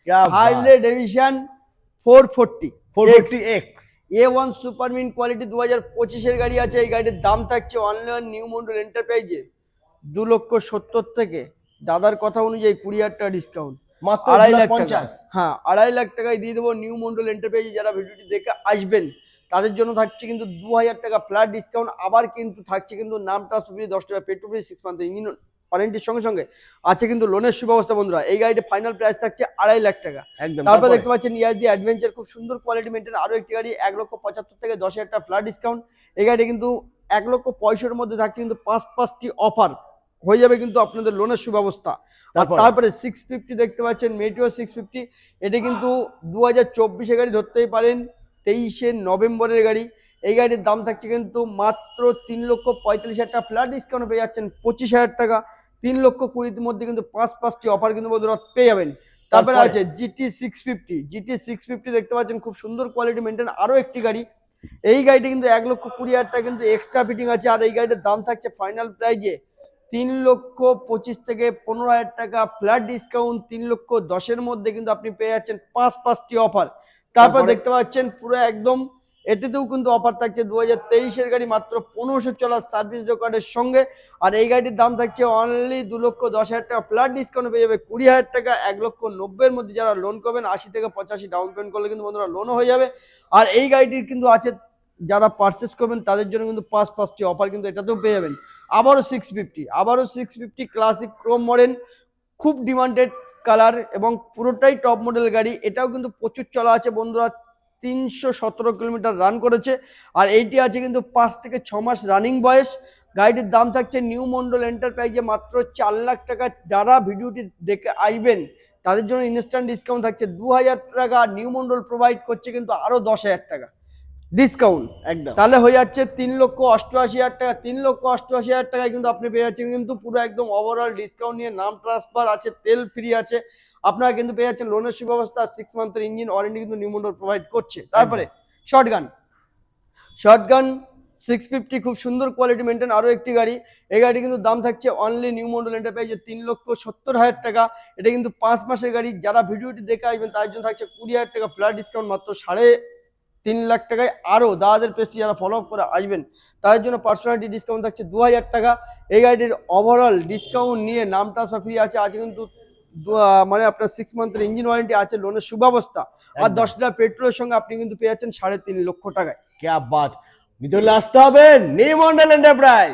Harley deviation 440 440X A1 সুপারমিন quality 2025 গাড়ি আছে। এই গাড়ির দাম থাকছে অনলাইন নিউ মন্ডল এন্টারপ্রাইজে 2,70,000 থেকে দাদার কথা অনুযায়ী 20,000 টাকা ডিসকাউন্ট, মাত্র 2,50,000 টাকা। 50। হ্যাঁ, 2,50,000 টাকায় দিয়ে দেবো নিউ মন্ডল এন্টারপ্রাইজে। যারা ভিডিওটি দেখে আসবেন তাদের জন্য থাকছে কিন্তু 2,000 টাকা ফ্ল্যাট ডিসকাউন্ট। আবার কিন্তু থাকছে কিন্তু নাম ট্রান্সফার ফ্রি, 10 টাকা পেট্রোল ফ্রি, 6 মান্থ ইঞ্জিন ওয়ারেন্টির সঙ্গে সঙ্গে আছে কিন্তু লোনের সুব্যবস্থা। বন্ধুরা এই গাড়িতে ফাইনাল প্রাইস থাকছে 2,50,000 টাকা। তারপর দেখতে পাচ্ছেন ইয়ারদি অ্যাডভেঞ্চার, খুব সুন্দর কোয়ালিটি মেনটেন আরো একটি গাড়ি, 1,75,000 থেকে 10,000 টাকা ফ্ল্যাট ডিসকাউন্ট। এই গাড়িটা কিন্তু 1,65,000 মধ্যে থাকছে কিন্তু 5টি অফার হয়ে যাবে কিন্তু আপনাদের লোনের সুব্যবস্থা। তারপরে 650 দেখতে পাচ্ছেন, মেটিও 650। এটা কিন্তু 2024 গাড়ি ধরতেই পারেন, 23শে নভেম্বরের গাড়ি। এই গাড়ির দাম থাকছে কিন্তু মাত্র 3,45,000 টাকা, ফ্ল্যাট ডিসকাউন্ট পেয়ে যাচ্ছেন 25,000 টাকা। 3,20,000 মধ্যে কিন্তু 5টি অফার কিন্তু বন্ধুরা পেয়ে যাবেন। তারপরে আছে GT 650 দেখতে পাচ্ছেন, খুব সুন্দর কোয়ালিটি মেনটেন আরো একটি গাড়ি। এই গাড়িটা কিন্তু 1,20,000 টাকা কিন্তু এক্সট্রা ফিটিং আছে। আর এই গাড়িটার দাম থাকছে ফাইনাল প্রাইজে 3,25,000 থেকে 15,000 টাকা, ফ্ল্যাট ডিসকাউন্ট 3,10,000 মধ্যে কিন্তু আপনি পেয়ে যাচ্ছেন 5টি অফার। তারপর দেখতে পাচ্ছেন পুরো একদম এটাতেও কিন্তু অফার থাকছে 2023 গাড়ি, মাত্র 1500 চলার সার্ভিস রেকর্ডের সঙ্গে। আর এই গাড়িটির দাম থাকছে অনলি 2,10,000 টাকা, ফ্ল্যাট ডিসকাউন্ট পেয়ে যাবে 20,000 টাকা। 1,90,000 মধ্যে যারা লোন করবেন 80 থেকে 85 ডাউন পেমেন্ট করলে কিন্তু বন্ধুরা লোনও হয়ে যাবে। আর এই গাড়িটির কিন্তু আছে যারা পারচেস করবেন তাদের জন্য কিন্তু 5টি অফার কিন্তু এটাতেও পেয়ে যাবেন। আবারও 650 ক্লাসিক ক্রোম মডেল, খুব ডিমান্ডেড কালার এবং পুরোটাই টপ মডেল গাড়ি। এটাও কিন্তু প্রচুর চলা আছে বন্ধুরা, 317 কিলোমিটার রান করেছে। আর এইটি আছে কিন্তু 5 থেকে 6 মাস রানিং বয়স। গাড়িটির দাম থাকছে নিউ মন্ডল এন্টারপ্রাইজে মাত্র 4 লাখ টাকা। যারা ভিডিওটি দেখে আসবেন তাদের জন্য ইনস্ট্যান্ট ডিসকাউন্ট থাকছে 2,000 টাকা। নিউ মন্ডল প্রোভাইড করছে কিন্তু আরো 10,000 টাকা ডিসকাউন্ট, একদম তাহলে হয়ে যাচ্ছে 3,88,000 টাকা। 3,88,000 টাকায় কিন্তু আপনি পেয়ে যাচ্ছেন কিন্তু পুরো একদম ওভারঅল ডিসকাউন্ট নিয়ে, নাম ট্রান্সফার আছে, তেল ফ্রি আছে, আপনারা কিন্তু পেয়ে যাচ্ছেন লোনের সুব্যবস্থা, 6 মান্থের ইঞ্জিন ওয়ারেন্টি কিন্তু নিউ মন্ডল প্রোভাইড করছে। তারপরে শর্টগান 650, খুব সুন্দর কোয়ালিটি মেনটেন আরো একটি গাড়ি। এই গাড়ি কিন্তু দাম থাকছে অনলি নিউ মন্ডল এন্টারপ্রাইজে 3,70,000 টাকা। এটা কিন্তু 5 মাসের গাড়ি। যারা ভিডিওটি দেখে আসবেন তার জন্য থাকছে 20,000 টাকা ফ্ল্যাট ডিসকাউন্ট, মাত্র 3.5 লাখ টাকায়। আরো দাদাদের পেজটি যারা ফলো আপ করে আসবেন তাদের জন্য পার্সোনালিটি ডিসকাউন্ট থাকছে 2,000 টাকা। এই গাড়িটির ওভারঅল ডিসকাউন্ট নিয়ে নাম ট্রান্সফার ফ্রি আছে কিন্তু মানে আপনার 6 মান্থের ইঞ্জিন ওয়ারেন্টি আছে, লোনের সুব্যবস্থা। আর 10 লিটার পেট্রোলের সঙ্গে আপনি কিন্তু পেয়ে যাচ্ছেন 3.5 লক্ষ টাকায়। क्या बात, নিতে হলে আসতে হবে নিউ মন্ডল এন্টারপ্রাইজ।